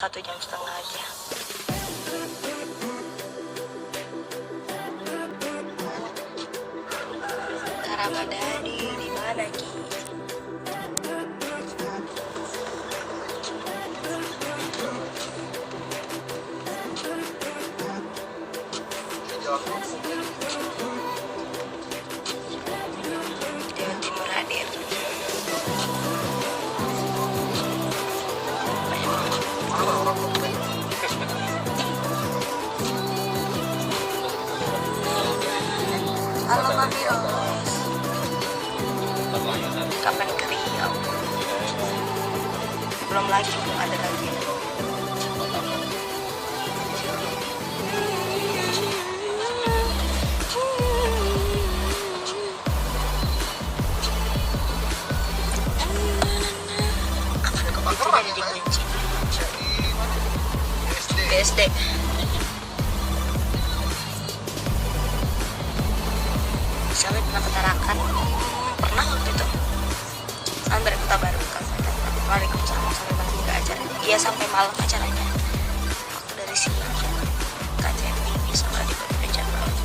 1,5 jam aja. Kak Ramadhani di mana Ki? Jawa Timur hadir. Halo Mami Ros. Kapan ke Riau? Belum lagi, belum ada lagi. Jadi dikunci. BSD. Sampai pernah ke Tarakan. Pernah waktu itu. Sampai Kota Baru kan. Waalaikumsalam sampai malam juga acara. Iya sampai malam acaranya. Aku dari siang kajian ini sama di Jakarta.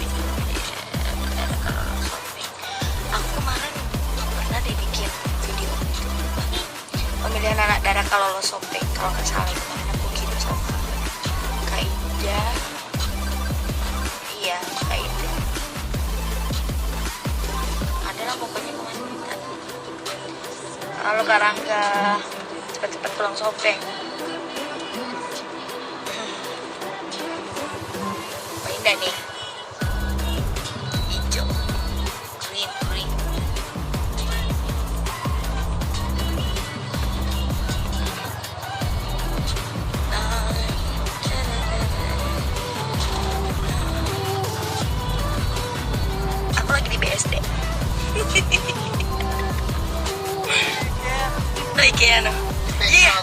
Aku kemarin pernah dibikin video pemilihan anak daerah kalau lo shopping, kalau nggak salah kemarin aku kirim sama Kak Ida. Iya Kak Ida. Adalah pokoknya kemarin minta kalau Kak Rangga cepat-cepat pulang shopping. Kak Ida nih hijau, green. Aku lagi di BSD. Lagi anu. Iya.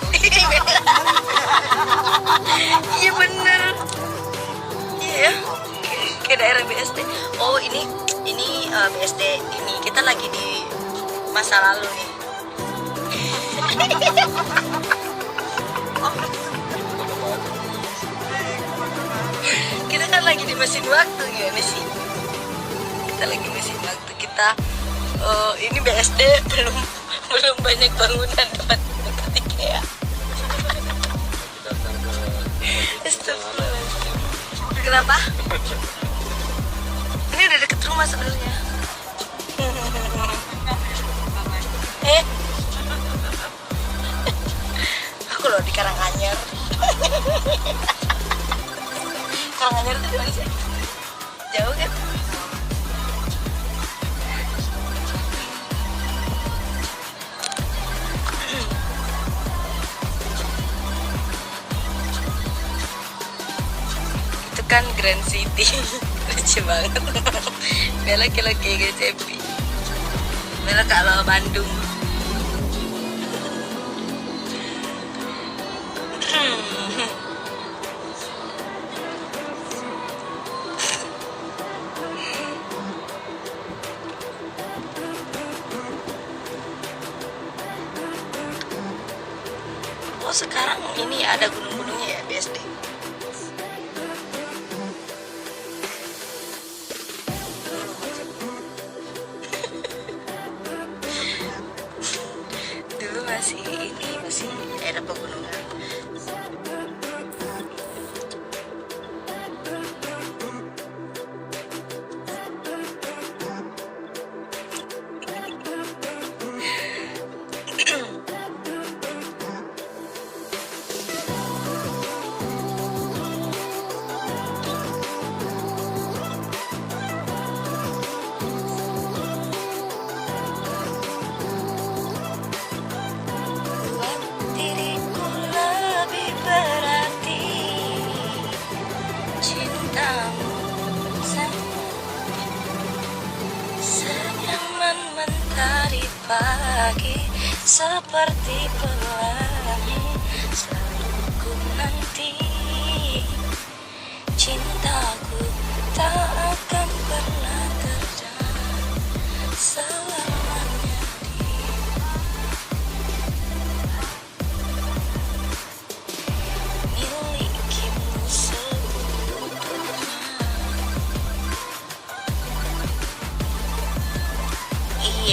Iya bener. Iya. Ke daerah BSD. Oh ini BSD ini kita lagi di masa lalu nih. Kita kan lagi di mesin waktu gimana sih? Kita lagi mesin waktu kita. Ini BSD belum banyak bangunan dekat IKEA. Astagfirullahaladzim. Kenapa? Ini udah deket rumah sebenarnya. Aku loh di Karanganyar. Karanganyar itu di mana sih? Jauh kan? Itu kan Grand City. Lucu banget. Bella kalau kayak GCP. Bella kalau Bandung. Oh sekarang ini ada gunung-gunungnya ya BSD. Dulu masih daerah pegunungan. Diriku lebih berarti cintamu senyaman mentari pagi seperti pelangi selalu ku nanti cintaku tak akan pernah terjadi selamanya.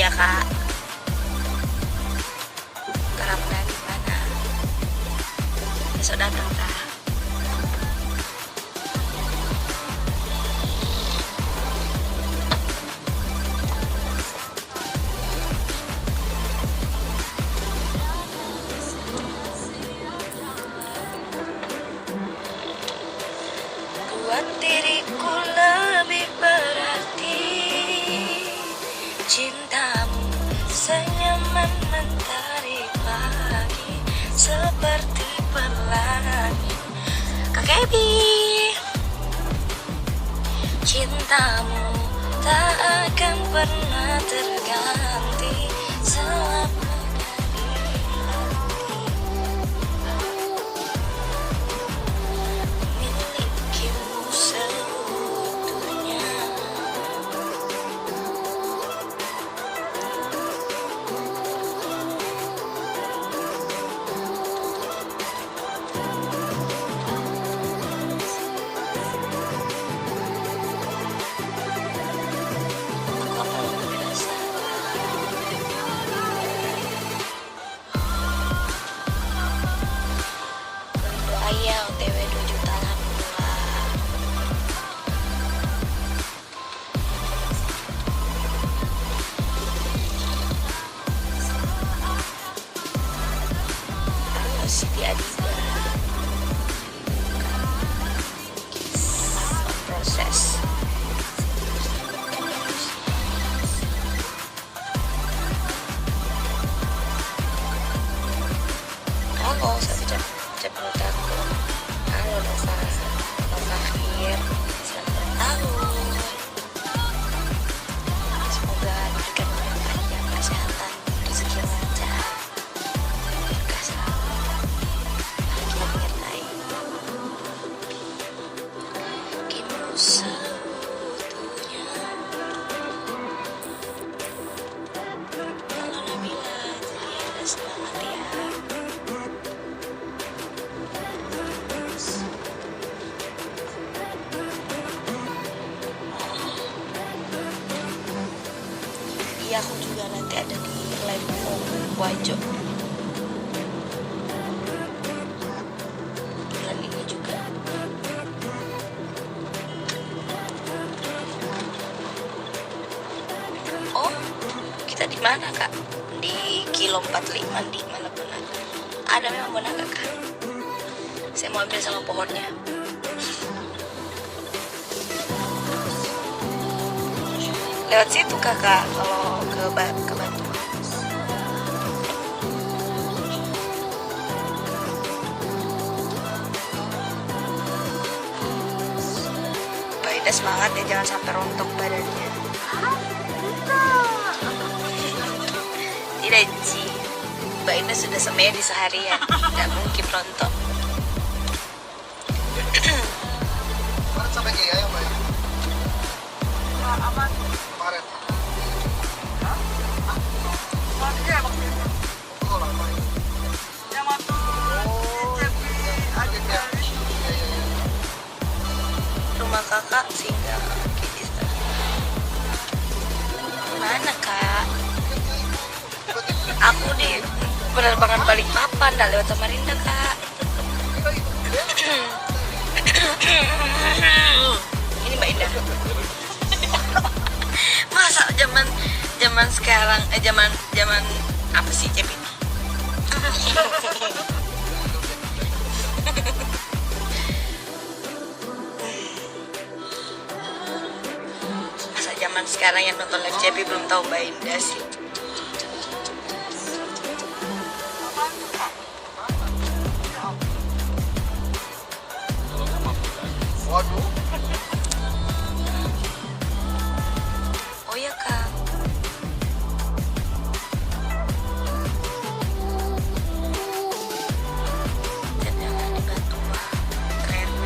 Iya kak. Keramedan di mana? Besok datang kak. Buat diriku lebih berarti cintamu, senyaman mentari pagi seperti pelangi. Kak Kebi, cintamu tak akan pernah terganti selama milikimu seutuhnya. Doaya OTW 2 juta alhamdulillah. Halo Siti Adiba. Proses. Halo, saya ucap aku. Halo Nova, Nova Akhir. Selamat ulang tahun. Semoga diberikan umur panjang, kesehatan, rezeki yang lancar, berkah selalu, bahagia menyertai. Kimu seutuhnya. Halo Nabila, jadi ada semangat ya. Iya, aku juga nanti ada di Lembong Wajo bulan ini juga. Oh, kita di mana kak? Di kilo 45 di mana Bonaga? Ada memang Bonaga kak? Saya mau ambil sama pohonnya. Lewat situ kakak kalau ke Batu. Mbak Ida semangat ya, jangan sampai rontok badannya. Tidak Ci, Mbak Ida sudah semedi seharian, tidak mungkin rontok. Sampai kayak ya Mbak. Apa? Kemarin. Hah? Maksudnya waktu itu Oh, lama ya. yang waktu Rumah kakak singgah mana kak? Aku di penerbangan Balikpapan, dah lewat Samarinda kak. Ini Mbak Indah. Masa zaman sekarang zaman apa sih Cep ini? Masa zaman sekarang yang nonton live Cepi belum tahu Mbak Indah sih. Waduh. Oh ya kak. Jangan dibantu KRW.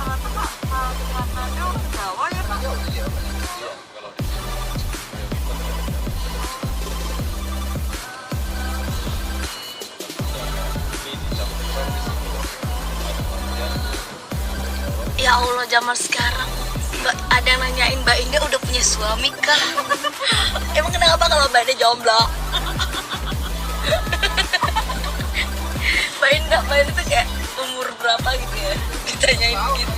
rata-rata makanannya orang Jawa ya Pak? Oh iya. Ya Allah, zaman sekarang ada yang nanyain Mbak Indah udah punya suami kah? Emang kenapa kalau Mbak Indah jomblo? Mbak Indah tuh kayak umur berapa gitu ya? Ditanyain gitu.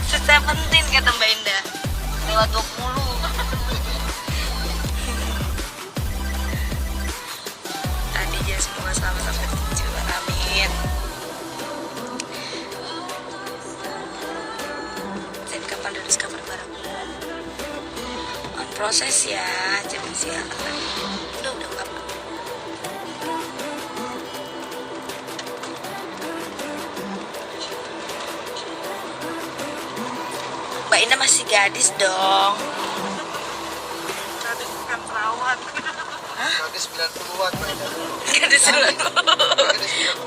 Se-17 kata Mbak Indah. Lewat 20. Tadi ya semoga selamat sampai tujuan. Amin. Dan kapan rilis cover bareng? On proses ya, jadi siapa? Udah kapan? Mbak Indah masih gadis dong. Gadis bukan perawat. Gadis 90-an mainnya. Gadis dulu.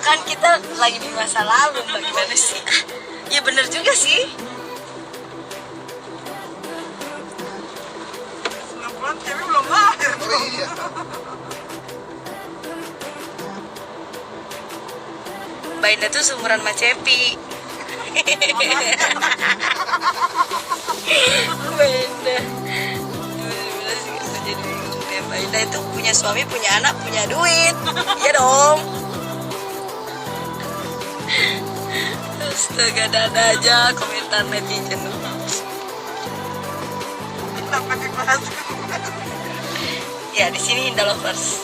Kan kita lagi di masa lalu, Mbak, gimana sih? Ya bener juga sih. 90-an cewek belum lahir. Oh iya. Mbak Indah tuh seumuran sama Cepi. Mbak Indah. Jadi Mbak Indah itu punya suami, punya anak, punya duit. Iya dong. Astaga, dada aja komentar netizen. Kita pakai bahasa. Ya di sini Indah lovers.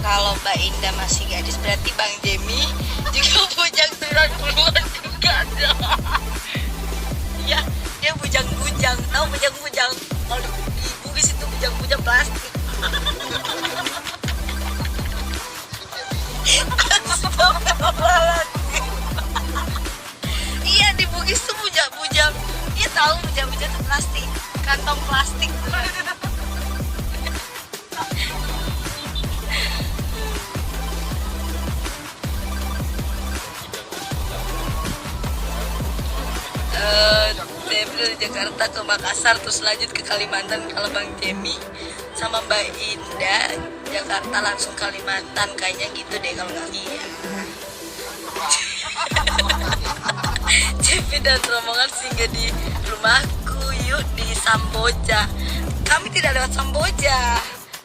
Kalau Mbak Indah masih gadis berarti Bang Jemi juga bujang 90-an juga ada. Ya, dia bujang-bujang. Tahu bujang-bujang? Kalau di Bugis itu bujang-bujang plastik. Astagfirullahaladzim. Iya, di Bugis tuh bujang-bujang. Iya tahu bujang-bujang itu plastik, kantong plastik. Dari Jakarta ke Makassar terus lanjut ke Kalimantan. Kalau Bang Jemi sama Mbak Indah Jakarta langsung Kalimantan, kayaknya gitu deh kalau nggak iya. Cepi dan rombongan singgah di rumahku yuk di Samboja. Kami tidak lewat Samboja.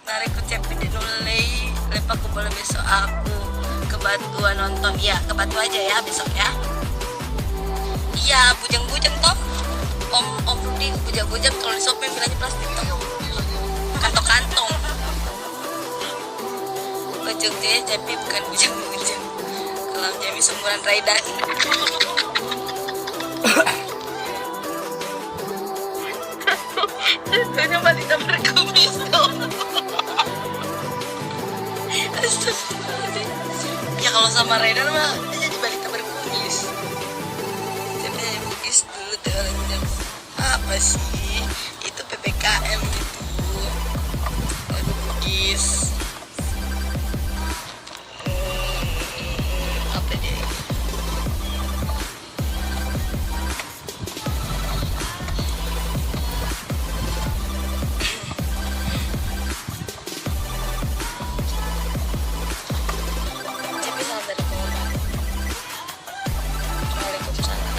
Mari ku Cepi di Nulei lepak ku boleh besok aku ke Batu nonton. Ya ke Batu aja ya besok ya. Iya bujang-bujang toh. Om Rudi bujang-bujang kalau di shopping bilangnya plastik toh. Kantong-kantong. Bujang dia Cepi bukan bujang-bujang. Kalau Jemi seumuran Raidan. Tentunya balita berkumis dong. Astagfirullahaladzim. Ya kalau sama Raidan mah dia jadi balita berkumis. Jadi bugis dulu tuh orangnya. Apa sih? Itu PPKM gitu. Lagu bugis. Apa dia? Cepi salam dari Bogor. Waalaikumsalam.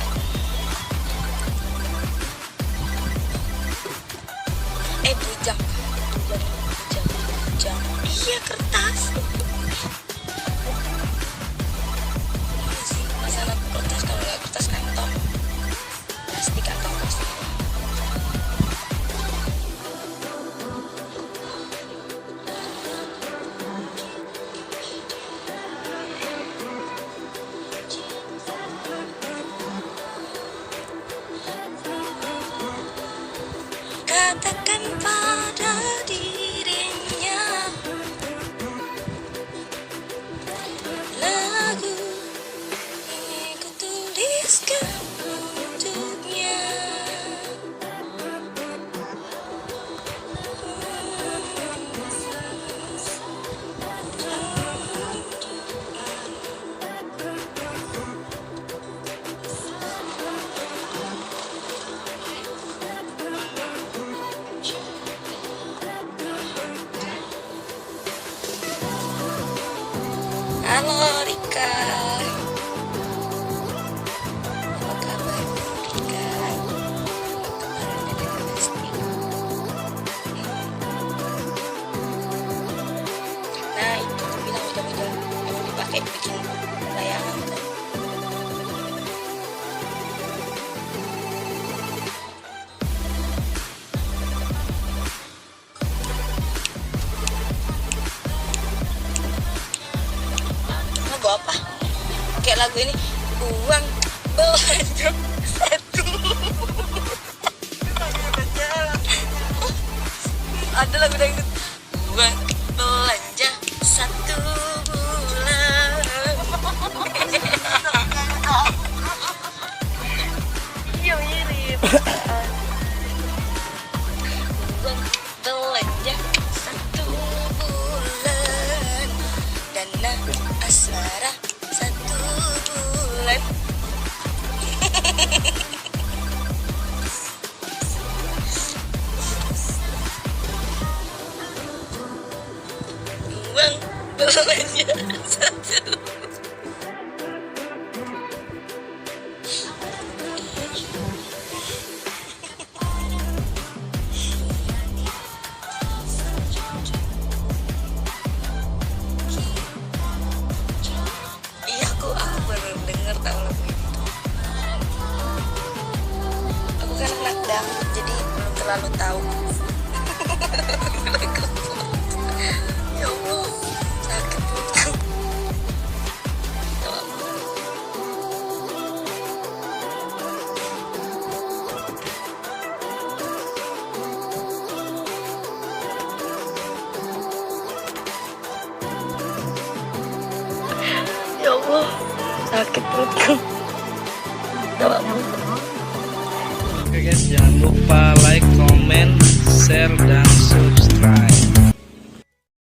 Halo Rika. Apa kabar Rika? Kemarin ada casting. Nah itu aku bilang udah yang dipakai bikin layangan kan. Lagu apa? Kayak lagu ini uang belanja satu. Ada lagu dangdut uang belanja satu bulan. Iya mirip. Uang belanja satu bulan, dana asmara satu bulan. Uang belanja satu. Iya aku baru denger tahu lagu ini. Aku kan anak dangdut jadi belum terlalu tahu. Ya Allah, sakit perutku. Ya Allah, sakit perutku. Oke guys, jangan lupa like, comment, share, dan subscribe.